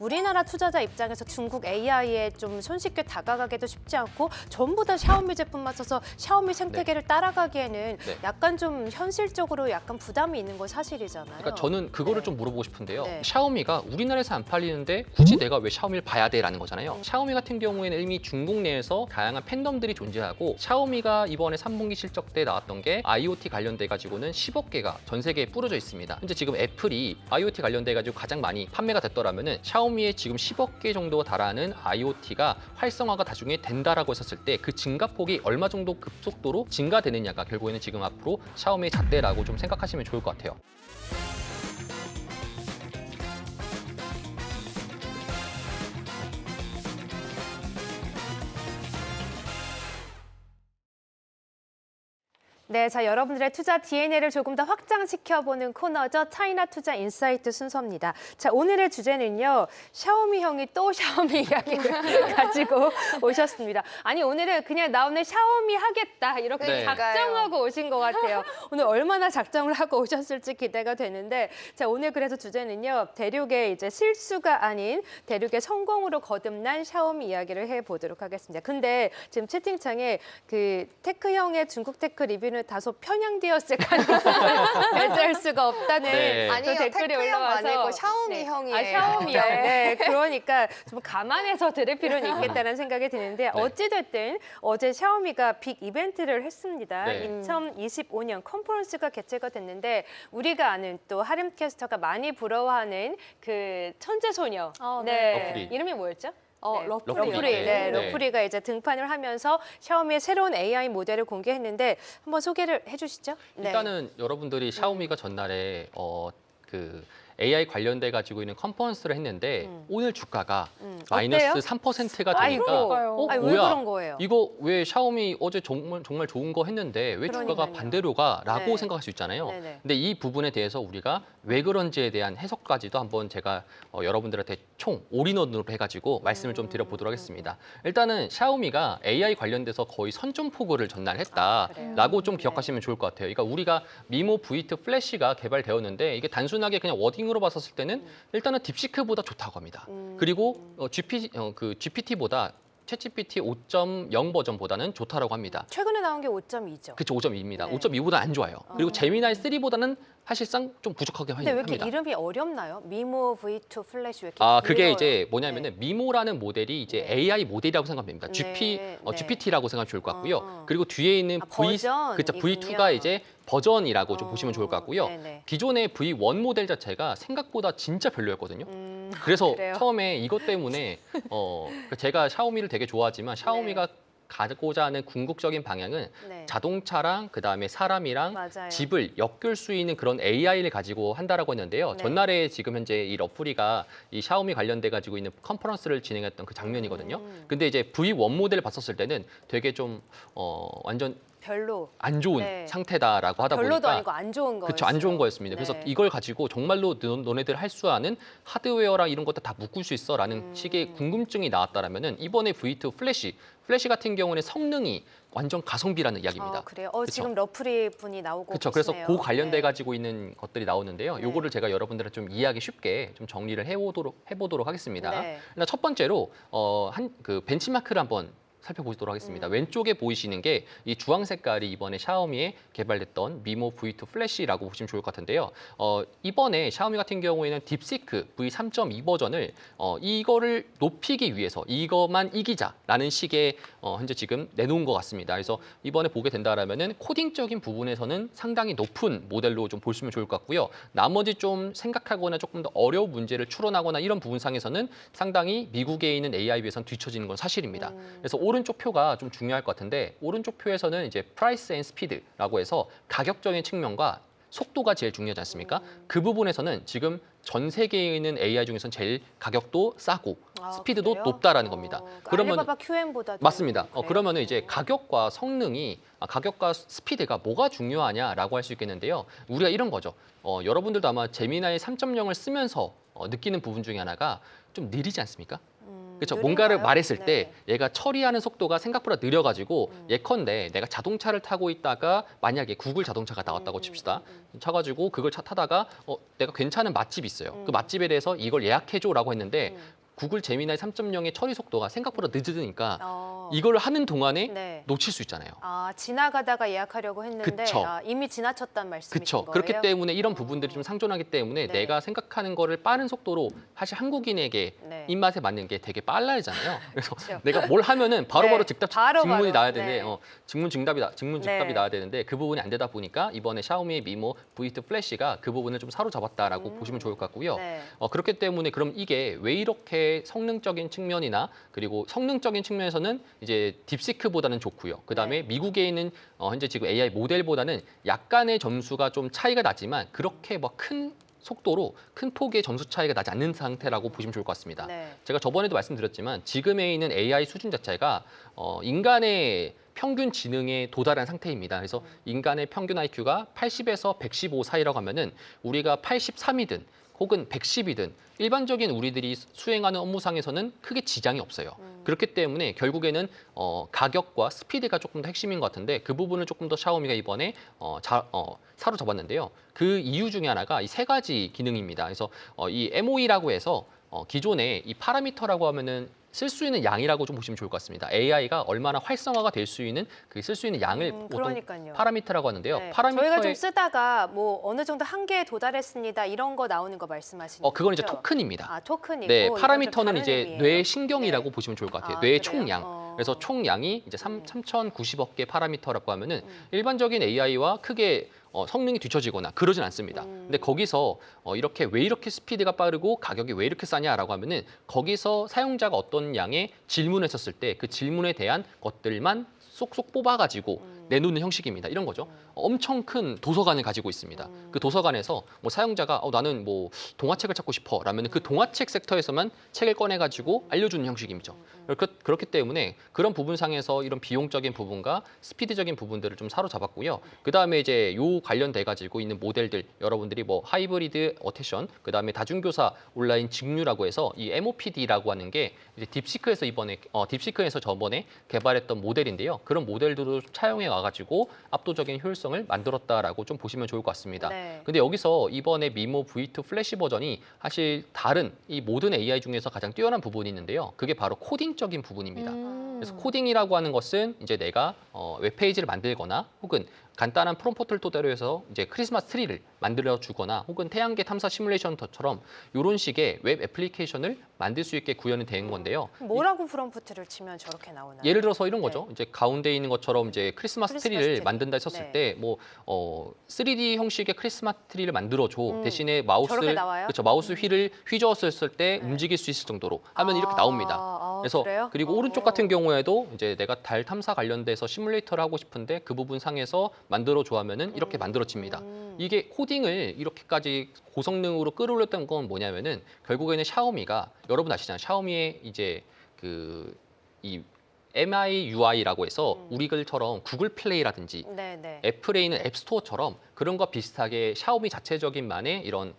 우리나라 투자자 입장에서 중국 AI에 좀 손쉽게 다가가기도 쉽지 않고 전부 다 샤오미 제품만 써서 샤오미 생태계를 따라가기에는 약간 좀 현실적으로 약간 부담이 있는 건 사실이잖아요. 그러니까 저는 그거를 좀 물어보고 싶은데요. 네. 샤오미가 우리나라에서 안 팔리는데 굳이 내가 왜 샤오미를 봐야 돼라는 거잖아요. 샤오미 같은 경우에는 이미 중국 내에서 다양한 팬덤들이 존재하고 샤오미가 이번에 3분기 실적 때 나왔던 게 IoT 관련돼 가지고는 10억 개가 전 세계에 뿌려져 있습니다. 현재 지금 애플이 IoT 관련돼 가지고 가장 많이 판매가 됐더라면은 샤오미의 지금 10억 개 정도 달하는 IoT가 활성화가 나중에 된다라고 했었을 때 그 증가폭이 얼마 정도 급속도로 증가되느냐가 결국에는 지금 앞으로 샤오미의 잣대라고 좀 생각하시면 좋을 것 같아요. 네, 자 여러분들의 투자 DNA를 조금 더 확장시켜보는 코너죠. 차이나 투자 인사이트 순서입니다. 자 오늘의 주제는요. 샤오미 형이 또 샤오미 이야기를 가지고 오셨습니다. 아니 오늘은 그냥 나 오늘 샤오미 하겠다 이렇게 네. 작정하고 오신 것 같아요. 오늘 얼마나 작정을 하고 오셨을지 기대가 되는데 자 오늘 그래서 주제는요. 대륙의 이제 실수가 아닌 대륙의 성공으로 거듭난 샤오미 이야기를 해보도록 하겠습니다. 근데 지금 채팅창에 그 테크 형의 중국 테크 리뷰는 다소 편향되었을 가능성을 배제할 수가 없다는 네. 또 아니요, 댓글이 테크 형 올라와서 아니고 샤오미 네. 형이에요. 아, 샤오미 형. 네. 네. 그러니까 좀 감안해서 들을 필요는 있겠다는 생각이 드는데 어찌됐든 어제 샤오미가 빅 이벤트를 했습니다. 네. 2025년 컨퍼런스가 개최가 됐는데 우리가 아는 또 하림 캐스터가 많이 부러워하는 그 천재 소녀. 러프리. 이름이 뭐였죠? 러프리. 러프리. 네. 네, 네. 러프리가 이제 등판을 하면서 샤오미의 새로운 AI 모델을 공개했는데 한번 소개를 해주시죠. 네. 일단은 여러분들이 샤오미가 전날에 그 AI 관련돼 가지고 있는 컨퍼런스를 했는데 오늘 주가가 마이너스 어때요? 3%가 아이고. 되니까 아니, 왜 뭐야? 그런 거예요? 이거 왜 샤오미 어제 정말 좋은 거 했는데 왜 주가가 그러니까요. 반대로 가라고 네. 생각할 수 있잖아요. 네네. 근데 이 부분에 대해서 우리가 왜 그런지에 대한 해석까지도 한번 제가 여러분들한테 총 올인원으로 해가지고 말씀을 좀 드려보도록 하겠습니다. 일단은 샤오미가 AI 관련돼서 거의 선점포고를 전날 했다라고 좀 기억하시면 좋을 것 같아요. 그러니까 우리가 미모 V2 플래시가 개발되었는데 이게 단순하게 그냥 워딩으로 봤었을 때는 일단은 딥시크보다 좋다고 합니다. 그리고 GPT보다 챗GPT 5.0 버전보다는 좋다라고 합니다. 최근에 나온 게 5.2죠. 그렇죠, 5.2입니다. 네. 5.2보다 안 좋아요. 그리고 제미나이 3보다는 사실상 좀 부족하게 근데 왜 이렇게 합니다. 이름이 어렵나요? 미모 V2 플래시 왜 이렇게 그게 길어요? 이제 뭐냐면은 미모라는 모델이 이제 네. AI 모델이라고 생각하면 됩니다. 네. GPT라고 생각하면 좋을 것 같고요. 그리고 뒤에 있는 버전이군요. 그렇죠, V2가 이제 버전이라고 좀 보시면 좋을 것 같고요. 네네. 기존의 V1 모델 자체가 생각보다 진짜 별로였거든요. 그래서 그래요? 처음에 이것 때문에 제가 샤오미를 되게 좋아하지만 샤오미가 가고자 하는 궁극적인 방향은 네. 자동차랑 그다음에 사람이랑 맞아요. 집을 엮을 수 있는 그런 AI를 가지고 한다라고 했는데요. 네. 전날에 지금 현재 이 러프리가 이 샤오미 관련돼 가지고 있는 컨퍼런스를 진행했던 그 장면이거든요. 근데 이제 V1 모델을 봤었을 때는 되게 좀 완전 별로. 안 좋은 네. 상태다라고 하다 별로도 보니까 아니고 안 좋은 거였어요. 그렇죠, 안 좋은 거였습니다. 네. 그래서 이걸 가지고 정말로 너네들 할 수 아는 하드웨어랑 이런 것들 다 묶을 수 있어라는 식의 궁금증이 나왔다라면은 이번에 V2 플래시 같은 경우는 성능이 완전 가성비라는 이야기입니다. 그래요? 그쵸? 지금 러프리 분이 나오고 그렇죠. 그래서 계시네요. 그 관련돼 네. 가지고 있는 것들이 나오는데요. 네. 요거를 제가 여러분들한테 좀 이해하기 쉽게 좀 정리를 해보도록 하겠습니다. 네. 일단 첫 번째로 그 벤치마크를 한번 살펴보도록 하겠습니다. 왼쪽에 보이시는 게 이 주황 색깔이 이번에 샤오미에 개발됐던 미모 V2 플래시라고 보시면 좋을 것 같은데요. 이번에 샤오미 같은 경우에는 딥시크 V3.2 버전을 이거를 높이기 위해서 이것만 이기자라는 식의 현재 지금 내놓은 것 같습니다. 그래서 이번에 보게 된다라면은 코딩적인 부분에서는 상당히 높은 모델로 좀 보시면 좋을 것 같고요. 나머지 좀 생각하거나 조금 더 어려운 문제를 추론하거나 이런 부분상에서는 상당히 미국에 있는 AI 비해서는 뒤처지는 건 사실입니다. 그래서 오른쪽 표가 좀 중요할 것 같은데 오른쪽 표에서는 이제 프라이스 앤 스피드라고 해서 가격적인 측면과 속도가 제일 중요하지 않습니까? 그 부분에서는 지금 전 세계에 있는 AI 중에서는 제일 가격도 싸고 스피드도 그래요? 높다라는 겁니다. 그러면 알리바바 QM보다 맞습니다. 그러면은 이제 가격과 성능이 가격과 스피드가 뭐가 중요하냐라고 할 수 있겠는데요. 우리가 이런 거죠. 여러분들도 아마 제미나이 3.0을 쓰면서 느끼는 부분 중에 하나가 좀 느리지 않습니까? 그렇죠. 느린가요? 뭔가를 말했을 때 네. 얘가 처리하는 속도가 생각보다 느려가지고 예컨대 내가 자동차를 타고 있다가 만약에 구글 자동차가 나왔다고 칩시다. 쳐가지고 그걸 타다가 내가 괜찮은 맛집이 있어요. 그 맛집에 대해서 이걸 예약해줘라고 했는데 구글 제미나이 3.0의 처리 속도가 생각보다 늦으니까 이걸 하는 동안에 네. 놓칠 수 있잖아요. 지나가다가 예약하려고 했는데 그쵸. 이미 지나쳤단 말씀이신 그렇죠. 거예요? 그렇기 때문에 이런 부분들이 좀 상존하기 때문에 네. 내가 생각하는 거를 빠른 속도로 사실 한국인에게 네. 입맛에 맞는 게 되게 빨라야잖아요. 그래서 그쵸. 내가 뭘 하면은 바로바로 네. 즉답 바로 질문이 나야 네. 되는데 질문 즉답이 네. 나야 되는데 그 부분이 안 되다 보니까 이번에 샤오미의 미모 V2 플래시가 그 부분을 좀 사로잡았다라고 보시면 좋을 것 같고요. 네. 그렇기 때문에 그럼 이게 왜 이렇게 성능적인 측면이나 그리고 성능적인 측면에서는 이제 딥시크보다는 좋고요. 그다음에 네. 미국에 있는 현재 지금 AI 모델보다는 약간의 점수가 좀 차이가 나지만 그렇게 뭐 큰 속도로 큰 폭의 점수 차이가 나지 않는 상태라고 보시면 좋을 것 같습니다. 네. 제가 저번에도 말씀드렸지만 지금에 있는 AI 수준 자체가 인간의 평균 지능에 도달한 상태입니다. 그래서 인간의 평균 IQ가 80에서 115 사이라고 하면은 우리가 83이든 혹은 110이든 일반적인 우리들이 수행하는 업무상에서는 크게 지장이 없어요. 그렇기 때문에 결국에는 가격과 스피드가 조금 더 핵심인 것 같은데 그 부분을 조금 더 샤오미가 이번에 사로잡았는데요. 그 이유 중에 하나가 이 세 가지 기능입니다. 그래서 이 MOE라고 해서 기존에 이 파라미터라고 하면은 쓸 수 있는 양이라고 좀 보시면 좋을 것 같습니다. AI가 얼마나 활성화가 될 수 있는 그 쓸 수 있는 양을 보통 그러니까요. 파라미터라고 하는데요. 네. 파라미터의 저희가 좀 쓰다가 뭐 어느 정도 한계에 도달했습니다. 이런 거 나오는 거 말씀하시는 그건 이제 거죠? 토큰입니다. 토큰이고 네, 이건 좀 파라미터는 다른 이제 의미예요. 뇌 신경이라고 네. 보시면 좋을 것 같아요. 그래요? 뇌 총량. 그래서 총량이 이제 3,090억 개 파라미터라고 하면은 일반적인 AI와 크게 성능이 뒤처지거나 그러진 않습니다. 근데 거기서 이렇게 왜 이렇게 스피드가 빠르고 가격이 왜 이렇게 싸냐라고 하면은 거기서 사용자가 어떤 양의 질문을 했었을 때 그 질문에 대한 것들만 쏙쏙 뽑아가지고 내놓는 형식입니다. 이런 거죠. 엄청 큰 도서관을 가지고 있습니다. 그 도서관에서 뭐 사용자가 나는 뭐 동화책을 찾고 싶어 라면 그 동화책 섹터에서만 책을 꺼내가지고 알려주는 형식이죠. 그렇기 때문에 그런 부분상에서 이런 비용적인 부분과 스피드적인 부분들을 좀 사로잡았고요. 그 다음에 이제 요 관련돼 가지고 있는 모델들 여러분들이 뭐 하이브리드 어테션, 그 다음에 다중교사 온라인 직류라고 해서 이 MOPD라고 하는 게 이제 딥시크에서 저번에 개발했던 모델인데요. 그런 모델들도 차용해 와가지고 압도적인 효율성을 만들었다라고 좀 보시면 좋을 것 같습니다. 네. 근데 여기서 이번에 미모 V2 플래시 버전이 사실 다른 이 모든 AI 중에서 가장 뛰어난 부분이 있는데요. 그게 바로 코딩적인 부분입니다. 그래서 코딩이라고 하는 것은 이제 내가 웹페이지를 만들거나 혹은 간단한 프롬프트를 토대로 해서 이제 크리스마스 트리를 만들어 주거나 혹은 태양계 탐사 시뮬레이션처럼 이런 식의 웹 애플리케이션을 만들 수 있게 구현이 된 건데요. 뭐라고 프롬프트를 치면 저렇게 나오나요? 예를 들어서 이런 거죠. 네. 이제 가운데 있는 것처럼 이제 크리스마스 트리를 트리. 만든다 했었을 네. 때 뭐 3D 형식의 크리스마스 트리를 만들어 줘. 대신에 저렇게 나와요? 그렇죠. 마우스 휠을 휘저었을 때 움직일 수 있을 정도로 하면 이렇게 나옵니다. 그래서 그래요? 그리고 오른쪽 같은 경우에도 이제 내가 달 탐사 관련돼서 시뮬레이터를 하고 싶은데 그 부분 상에서 만들어 줘 하면은 이렇게 만들어집니다. 이게 코딩을 이렇게까지 고성능으로 끌어올렸던 건 뭐냐면은 결국에는 샤오미가 여러분 아시잖아요. 샤오미의 이제 이 MIUI라고 해서 우리들처럼 구글 플레이라든지 네네. 애플에 있는 앱스토어처럼 그런 거 비슷하게 샤오미 자체적인만의 이런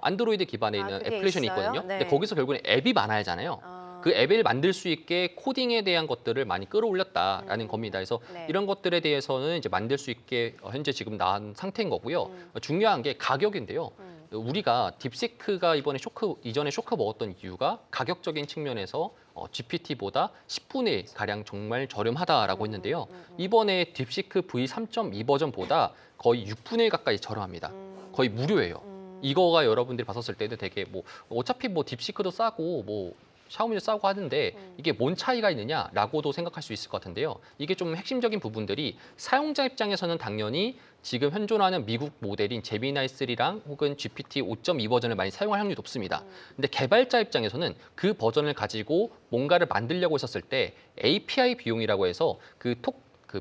안드로이드 기반에 있는 그게 애플리케이션이 있어요? 있거든요. 네. 근데 거기서 결국엔 앱이 많아야잖아요. 그 앱을 만들 수 있게 코딩에 대한 것들을 많이 끌어올렸다라는 겁니다. 그래서 네. 이런 것들에 대해서는 이제 만들 수 있게 현재 지금 나온 상태인 거고요. 중요한 게 가격인데요. 우리가 딥시크가 이전에 쇼크 먹었던 이유가 가격적인 측면에서 GPT보다 10분의 1 가량 정말 저렴하다라고 했는데요. 이번에 딥시크 V3.2 버전보다 거의 6분의 1 가까이 저렴합니다. 거의 무료예요. 이거가 여러분들이 봤었을 때도 되게 뭐 어차피 뭐 딥시크도 싸고 뭐 샤오미도 싸고 하는데 이게 뭔 차이가 있느냐라고도 생각할 수 있을 것 같은데요. 이게 좀 핵심적인 부분들이 사용자 입장에서는 당연히 지금 현존하는 미국 모델인 제미나이 3랑 혹은 GPT 5.2 버전을 많이 사용할 확률이 높습니다. 근데 개발자 입장에서는 그 버전을 가지고 뭔가를 만들려고 했었을 때 API 비용이라고 해서 그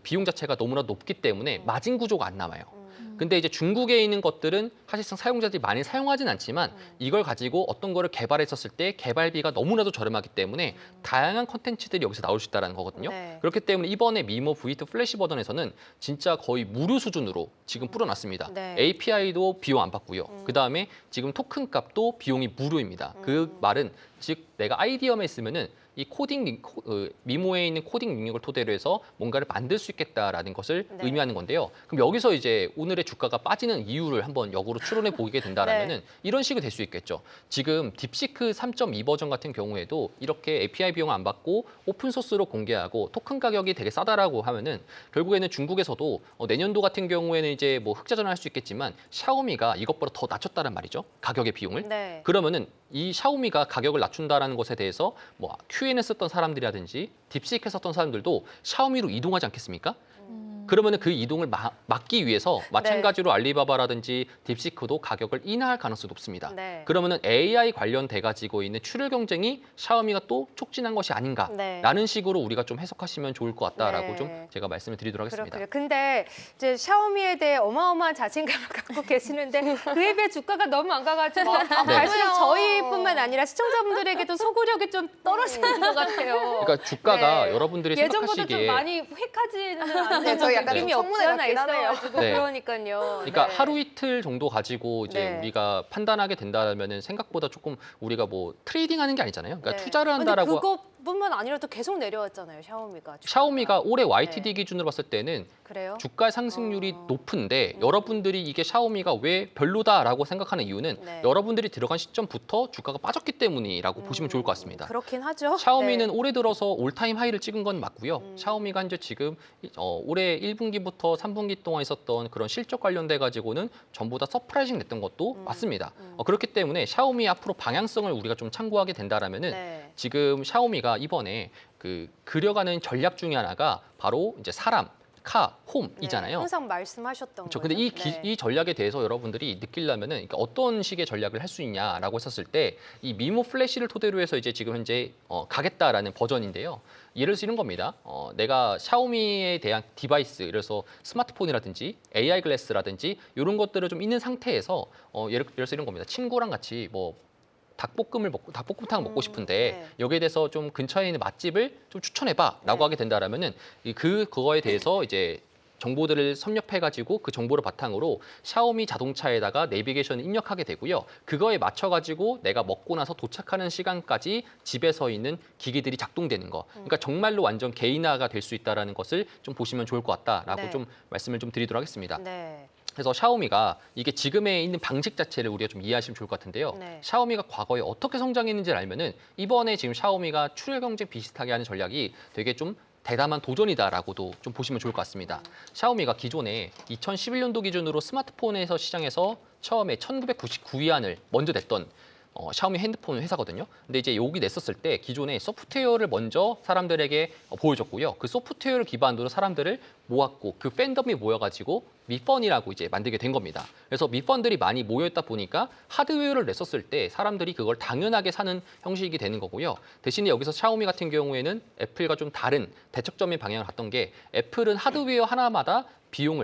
비용 자체가 너무나 높기 때문에 마진 구조가 안 남아요. 근데 이제 중국에 있는 것들은 사실상 사용자들이 많이 사용하진 않지만 이걸 가지고 어떤 거를 개발했었을 때 개발비가 너무나도 저렴하기 때문에 다양한 컨텐츠들이 여기서 나올 수 있다는 거거든요. 네. 그렇기 때문에 이번에 미모 V2 플래시 버전에서는 진짜 거의 무료 수준으로 지금 뿌려놨습니다. 네. API도 비용 안 받고요. 그다음에 지금 토큰 값도 비용이 무료입니다. 그 말은 즉 내가 아이디어만 있으면은 이 미모에 있는 코딩 능력을 토대로 해서 뭔가를 만들 수 있겠다라는 것을 네. 의미하는 건데요. 그럼 여기서 이제 오늘의 주가가 빠지는 이유를 한번 역으로 추론해 보게 된다라면은 네. 이런 식이 될 수 있겠죠. 지금 딥시크 3.2 버전 같은 경우에도 이렇게 API 비용을 안 받고 오픈 소스로 공개하고 토큰 가격이 되게 싸다라고 하면은 결국에는 중국에서도 내년도 같은 경우에는 이제 뭐 흑자 전환할 수 있겠지만 샤오미가 이것보다 더 낮췄다는 말이죠. 가격의 비용을. 네. 그러면은 이 샤오미가 가격을 낮춘다라는 것에 대해서 뭐 QN에 썼던 사람들이라든지 딥시크에 썼던 사람들도 샤오미로 이동하지 않겠습니까? 그러면은 그 이동을 막기 위해서 마찬가지로 알리바바라든지 딥시크도 가격을 인하할 가능성이 높습니다. 네. 그러면은 AI 관련돼 가지고 있는 출혈 경쟁이 샤오미가 또 촉진한 것이 아닌가라는 네. 식으로 우리가 좀 해석하시면 좋을 것 같다라고 네. 좀 제가 말씀을 드리도록 하겠습니다. 그렇군요. 근데 이제 샤오미에 대해 어마어마한 자신감을 갖고 계시는데 그에 비해 주가가 너무 안 가가지고 갈수록 저희뿐만 아니라 시청자분들에게도 소구력이 좀 떨어지는 것 같아요. 그러니까 주가가 네. 여러분들이 예전보다 좀 생각하시기에 많이 획하지는 않는 네, 저희 약간 느낌이 좀 없지 청문회 않아 같긴 하네요. 있어가지고 네. 그러니까요. 그러니까 네. 하루 이틀 정도 가지고 이제 네. 우리가 판단하게 된다면은 생각보다 조금 우리가 뭐 트레이딩하는 게 아니잖아요. 그러니까 네. 투자를 근데 한다라고. 그것뿐만 아니라 또 계속 내려왔잖아요, 샤오미가. 주가가. 샤오미가 올해 YTD 네. 기준으로 봤을 때는 그래요? 주가 상승률이 어. 높은데 여러분들이 이게 샤오미가 왜 별로다라고 생각하는 이유는 네. 여러분들이 들어간 시점부터 주가가 빠졌기 때문이라고 보시면 좋을 것 같습니다. 그렇긴 하죠. 샤오미는 네. 올해 들어서 올타임 하이를 찍은 건 맞고요. 샤오미가 이제 지금 올해 1분기부터 3분기 동안 있었던 그런 실적 관련돼 가지고는 전부 다 서프라이징 냈던 것도 맞습니다. 그렇기 때문에 샤오미 앞으로 방향성을 우리가 좀 참고하게 된다라면은 네. 지금 샤오미가 이번에 그려가는 전략 중에 하나가 바로 이제 사람, 카, 홈이잖아요. 네, 항상 말씀하셨던 그렇죠. 거죠. 근데 네. 이 전략에 대해서 여러분들이 느끼려면은 그러니까 어떤 식의 전략을 할 수 있냐라고 했었을 때 이 미모 플래시를 토대로 해서 이제 지금 현재 가겠다라는 버전인데요. 예를 들어서 이런 겁니다. 내가 샤오미에 대한 디바이스, 예를 들어서 스마트폰이라든지 AI 글래스라든지 이런 것들을 좀 있는 상태에서 예를 들어서 이런 겁니다. 친구랑 같이 뭐 닭볶음탕 먹고 싶은데 네. 여기에 대해서 좀 근처에 있는 맛집을 좀 추천해봐라고 하게 된다라면은 그거에 대해서 이제 정보들을 섭렵해가지고 그 정보를 바탕으로 샤오미 자동차에다가 내비게이션을 입력하게 되고요. 그거에 맞춰가지고 내가 먹고 나서 도착하는 시간까지 집에 서 있는 기기들이 작동되는 거. 그러니까 정말로 완전 개인화가 될 수 있다는 것을 좀 보시면 좋을 것 같다라고 네. 좀 말씀을 좀 드리도록 하겠습니다. 네. 그래서 샤오미가 이게 지금에 있는 방식 자체를 우리가 좀 이해하시면 좋을 것 같은데요. 네. 샤오미가 과거에 어떻게 성장했는지를 알면은 이번에 지금 샤오미가 출혈 경쟁 비슷하게 하는 전략이 되게 좀 대담한 도전이다라고도 좀 보시면 좋을 것 같습니다. 샤오미가 기존에 2011년도 기준으로 스마트폰에서 시장에서 처음에 1999위안을 먼저 냈던 샤오미 핸드폰 회사거든요. 근데 이제 여기 냈었을 때 기존에 소프트웨어를 먼저 사람들에게 보여줬고요. 그 소프트웨어를 기반으로 사람들을 모았고 그 팬덤이 모여가지고 미펀이라고 이제 만들게 된 겁니다. 그래서 미펀들이 많이 모여있다 보니까 하드웨어를 냈었을 때 사람들이 그걸 당연하게 사는 형식이 되는 거고요. 대신에 여기서 샤오미 같은 경우에는 애플과 좀 다른 대척점의 방향을 갔던 게 애플은 하드웨어 하나마다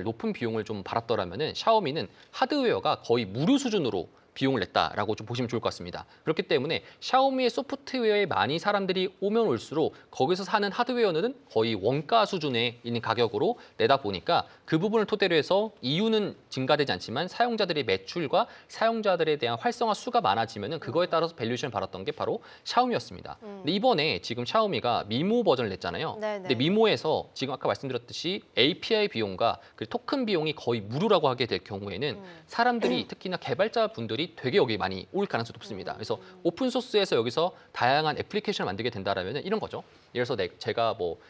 높은 비용을 좀 받았더라면은 샤오미는 하드웨어가 거의 무료 수준으로 비용을 냈다라고 좀 보시면 좋을 것 같습니다. 그렇기 때문에 샤오미의 소프트웨어에 많이 사람들이 오면 올수록 거기서 사는 하드웨어는 거의 원가 수준에 있는 가격으로 내다 보니까 그 부분을 토대로 해서 이유는 증가되지 않지만 사용자들의 매출과 사용자들에 대한 활성화 수가 많아지면은 그거에 따라서 밸류에이션을 받았던 게 바로 샤오미였습니다. 근데 이번에 지금 샤오미가 미모 버전을 냈잖아요. 네네. 근데 미모에서 지금 아까 말씀드렸듯이 API 비용과 그 토큰 비용이 거의 무료라고 하게 될 경우에는 사람들이 특히나 개발자 분들이 되게 여기 많이 올 가능성이 높습니다. 그래서 오픈 소스에서 여기서 다양한 애플리케이션을 만들게 된다라면 이런 거죠. 예를 들어서 제가 뭐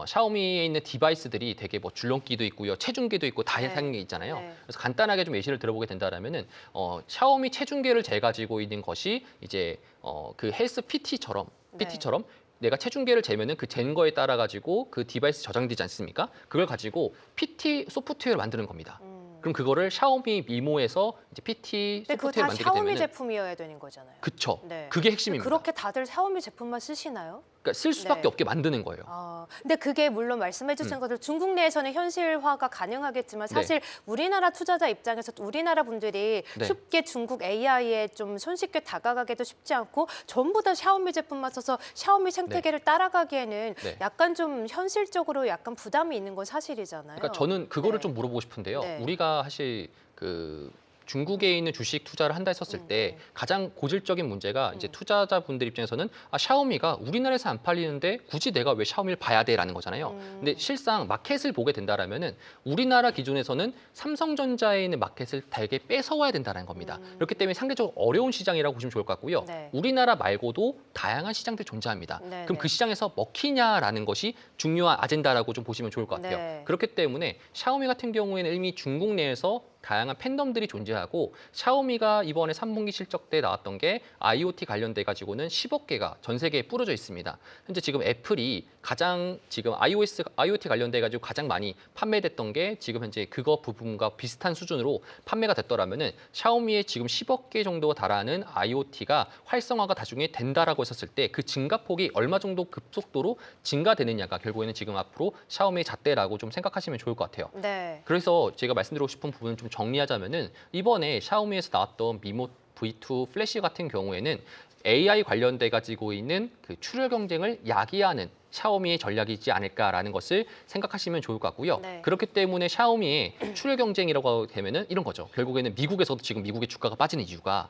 샤오미에 있는 디바이스들이 되게 뭐 줄넘기도 있고요, 체중계도 있고 다양한 게 있잖아요. 네. 그래서 간단하게 좀 예시를 들어보게 된다라면은 샤오미 체중계를 재가지고 있는 것이 이제 그 헬스 PT처럼 내가 체중계를 재면은 그 잰 거에 따라 가지고 그 디바이스 저장되지 않습니까? 그걸 가지고 PT 소프트웨어를 만드는 겁니다. 그럼 그거를 샤오미 미모에서 이제 PT 근데 그거 소프트웨어 다 만들게 샤오미 되면은 제품이어야 되는 거잖아요. 그쵸. 네. 그게 핵심입니다. 그렇게 다들 샤오미 제품만 쓰시나요? 그러니까 쓸 수밖에 네. 없게 만드는 거예요. 근데 그게 물론 말씀해주신 것들 중국 내에서는 현실화가 가능하겠지만 사실 우리나라 투자자 입장에서 우리나라 분들이 네. 쉽게 중국 AI에 좀 손쉽게 다가가기도 쉽지 않고 전부 다 샤오미 제품만 써서 샤오미 생태계를 따라가기에는 네. 약간 좀 현실적으로 약간 부담이 있는 건 사실이잖아요. 그러니까 저는 그거를 네. 좀 물어보고 싶은데요. 네. 우리가 사실 중국에 있는 주식 투자를 한다 했었을 때 가장 고질적인 문제가 이제 투자자분들 입장에서는 샤오미가 우리나라에서 안 팔리는데 굳이 내가 왜 샤오미를 봐야 돼라는 거잖아요. 근데 실상 마켓을 보게 된다라면은 우리나라 기준에서는 삼성전자에 있는 마켓을 되게 뺏어와야 된다는 겁니다. 그렇기 때문에 상대적으로 어려운 시장이라고 보시면 좋을 것 같고요. 네. 우리나라 말고도 다양한 시장들이 존재합니다. 네, 그럼 네. 그 시장에서 먹히냐라는 것이 중요한 아젠다라고 좀 보시면 좋을 것 같아요. 네. 그렇기 때문에 샤오미 같은 경우에는 이미 중국 내에서 다양한 팬덤들이 존재하고 샤오미가 이번에 3분기 실적 때 나왔던 게 IoT 관련돼 가지고는 10억 개가 전 세계에 뿌려져 있습니다. 현재 지금 애플이 가장 지금 IoT 관련돼 가지고 가장 많이 판매됐던 게 지금 현재 그거 부분과 비슷한 수준으로 판매가 됐더라면은 샤오미의 지금 10억 개 정도 달하는 IoT가 활성화가 나중에 된다라고 했었을 때 그 증가폭이 얼마 정도 급속도로 증가되느냐가 결국에는 지금 앞으로 샤오미의 잣대라고 좀 생각하시면 좋을 것 같아요. 네. 그래서 제가 말씀드리고 싶은 부분을 좀 정리하자면은 이번에 샤오미에서 나왔던 미모 V2 플래시 같은 경우에는 AI 관련돼 가지고 있는 그 출혈 경쟁을 야기하는 샤오미의 전략이지 않을까라는 것을 생각하시면 좋을 것 같고요. 네. 그렇기 때문에 샤오미의 출혈 경쟁이라고 되면은 이런 거죠. 결국에는 미국에서도 지금 미국의 주가가 빠지는 이유가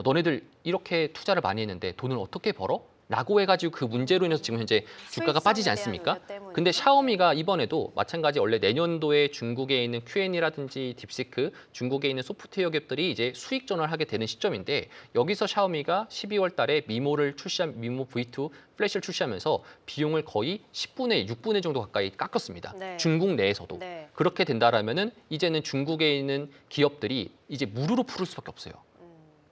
너네들 이렇게 투자를 많이 했는데 돈을 어떻게 벌어? 라고 해가지고 그 문제로 인해서 지금 현재 주가가 빠지지 수익성에 대한 않습니까? 우려 때문이죠. 근데 샤오미가 이번에도 마찬가지 원래 내년도에 중국에 있는 Q&A라든지 딥시크, 중국에 있는 소프트웨어 기업들이 이제 수익 전환을 하게 되는 시점인데 여기서 샤오미가 12월 달에 미모 V2 플래시를 출시하면서 비용을 거의 10분의 6분의 정도 가까이 깎았습니다. 네. 중국 내에서도. 네. 그렇게 된다라면은 이제는 중국에 있는 기업들이 이제 무료로 풀을 수밖에 없어요.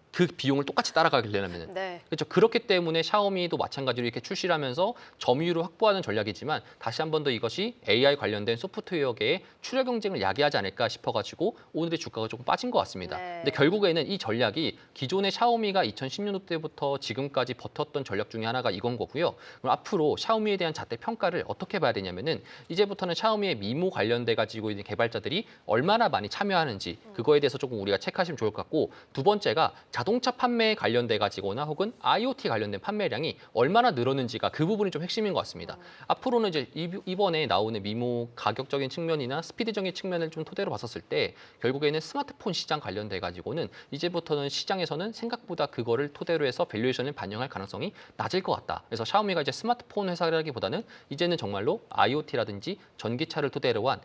그 비용을 똑같이 따라가려면은. 네. 그렇죠. 그렇기 때문에 샤오미도 마찬가지로 이렇게 출시를 하면서 점유율을 확보하는 전략이지만 다시 한 번 더 이것이 AI 관련된 소프트웨어계의 출혈 경쟁을 야기하지 않을까 싶어가지고 오늘의 주가가 조금 빠진 것 같습니다. 네. 근데 결국에는 이 전략이 기존의 샤오미가 2010년도 때부터 지금까지 버텼던 전략 중에 하나가 이건 거고요. 그럼 앞으로 샤오미에 대한 잣대 평가를 어떻게 봐야 되냐면은 이제부터는 샤오미의 미모 관련돼 가지고 있는 개발자들이 얼마나 많이 참여하는지 그거에 대해서 조금 우리가 체크하시면 좋을 것 같고 두 번째가 자동차 판매에 관련돼 가지거나 혹은 IoT 관련된 판매량이 얼마나 늘었는지가 그 부분이 좀 핵심인 것 같습니다. 앞으로는 이제 이번에 나오는 미모 가격적인 측면이나 스피드적인 측면을 좀 토대로 봤었을 때 결국에는 스마트폰 시장 관련돼 가지고는 이제부터는 시장에서는 생각보다 그거를 토대로 해서 밸류에이션을 반영할 가능성이 낮을 것 같다. 그래서 샤오미가 이제 스마트폰 회사라기보다는 이제는 정말로 IoT라든지 전기차를 토대로 한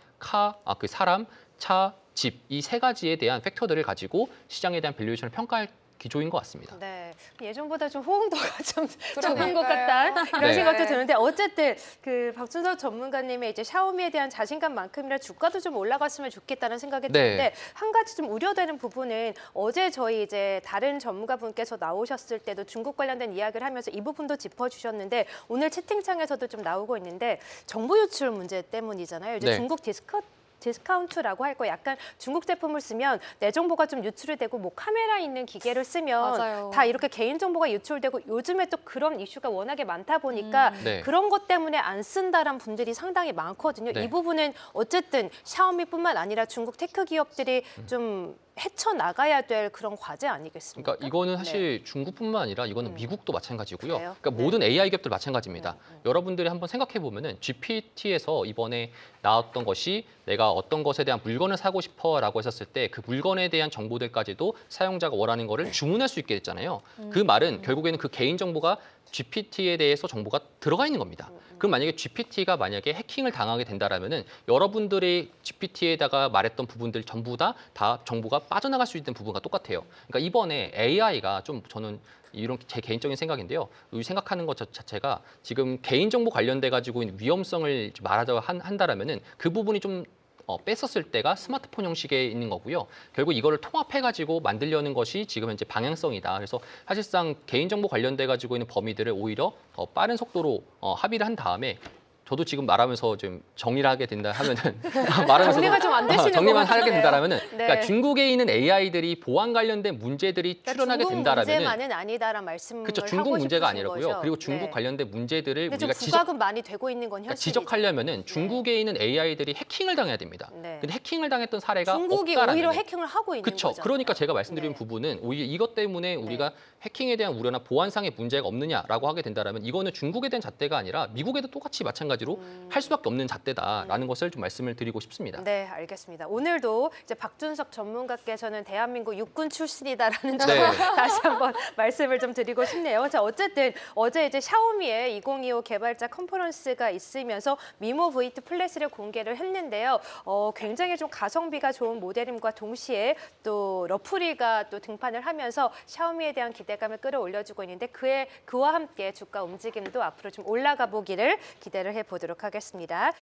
그 사람, 차, 집 이 세 가지에 대한 팩터들을 가지고 시장에 대한 밸류에이션을 평가할 기조인 것 같습니다. 네, 예전보다 좀 호응도가 좀 적은 그러니까요. 것 같다 이런 네. 생각도 드는데 어쨌든 그 박준섭 전문가님의 이제 샤오미에 대한 자신감만큼이나 주가도 좀 올라갔으면 좋겠다는 생각이 네. 드는데 한 가지 좀 우려되는 부분은 어제 저희 이제 다른 전문가분께서 나오셨을 때도 중국 관련된 이야기를 하면서 이 부분도 짚어주셨는데 오늘 채팅창에서도 좀 나오고 있는데 정보 유출 문제 때문이잖아요. 이제 네. 중국 디스카운트라고 할 거 약간 중국 제품을 쓰면 내 정보가 좀 유출이 되고 뭐 카메라 있는 기계를 쓰면 맞아요. 다 이렇게 개인 정보가 유출되고 요즘에 또 그런 이슈가 워낙에 많다 보니까 네. 그런 것 때문에 안 쓴다란 분들이 상당히 많거든요. 네. 이 부분은 어쨌든 샤오미뿐만 아니라 중국 테크 기업들이 좀 헤쳐나가야 될 그런 과제 아니겠습니까? 그러니까 이거는 사실 중국뿐만 아니라 이거는 미국도 마찬가지고요. 그래요? 그러니까 네. 모든 AI 기업들 마찬가지입니다. 여러분들이 한번 생각해 보면은 GPT에서 이번에 나왔던 것이 내가 어떤 것에 대한 물건을 사고 싶어라고 했었을 때 그 물건에 대한 정보들까지도 사용자가 원하는 거를 주문할 수 있게 됐잖아요. 그 말은 결국에는 그 개인 정보가 GPT에 대해서 정보가 들어가 있는 겁니다. 그럼 만약에 GPT가 만약에 해킹을 당하게 된다라면은 여러분들의 GPT에다가 말했던 부분들 전부 다 정보가 빠져나갈 수 있는 부분과 똑같아요. 그러니까 이번에 AI가 좀 저는 이런 제 개인적인 생각인데요. 이 생각하는 것 자체가 지금 개인정보 관련돼 가지고 있는 위험성을 말하자고 한다라면은 그 부분이 좀 뺐었을 때가 스마트폰 형식에 있는 거고요. 결국 이거를 통합해가지고 만들려는 것이 지금 현재 방향성이다. 그래서 사실상 개인정보 관련돼 가지고 있는 범위들을 오히려 더 빠른 속도로 합의를 한 다음에 저도 지금 말하면서 좀 정리를 하게 된다 하면은 말하면서 정리가 좀안 되시는 정리만 것 하게 같은데요. 된다라면은 네. 그러니까 중국에 있는 AI들이 보안 관련된 문제들이 출현하게 중국 된다라면은 문제만은 아니다란 말씀을 그렇죠. 하고 중국 문제가 싶으신 아니라고요. 거죠? 그리고 중국 네. 관련된 문제들을 근데 좀 우리가 부각은 많이 되고 있는 건 그러니까 현실이죠. 지적하려면은 중국에 있는 AI들이 해킹을 당해야 됩니다. 네. 근데 해킹을 당했던 사례가 중국이 없다라면은 오히려 해킹을 하고 있는 그렇죠. 거죠. 그러니까 제가 말씀드린 네. 부분은 오히려 이것 때문에 우리가 해킹에 대한 우려나 보안상의 문제가 없느냐라고 하게 된다라면 이거는 중국에 대한 잣대가 아니라 미국에도 똑같이 마찬가지. 마찬가지로 할 수밖에 없는 잣대다라는 것을 좀 말씀을 드리고 싶습니다. 네, 알겠습니다. 오늘도 이제 박준석 전문가께서는 대한민국 육군 출신이다라는 점 네. 다시 한번 말씀을 좀 드리고 싶네요. 자, 어쨌든 어제 이제 샤오미의 2025 개발자 컨퍼런스가 있으면서 미모 V2 플래시를 공개를 했는데요. 굉장히 좀 가성비가 좋은 모델임과 동시에 또 러프리가 또 등판을 하면서 샤오미에 대한 기대감을 끌어올려주고 있는데 그와 함께 주가 움직임도 앞으로 좀 올라가 보기를 기대를 해보도록 하겠습니다.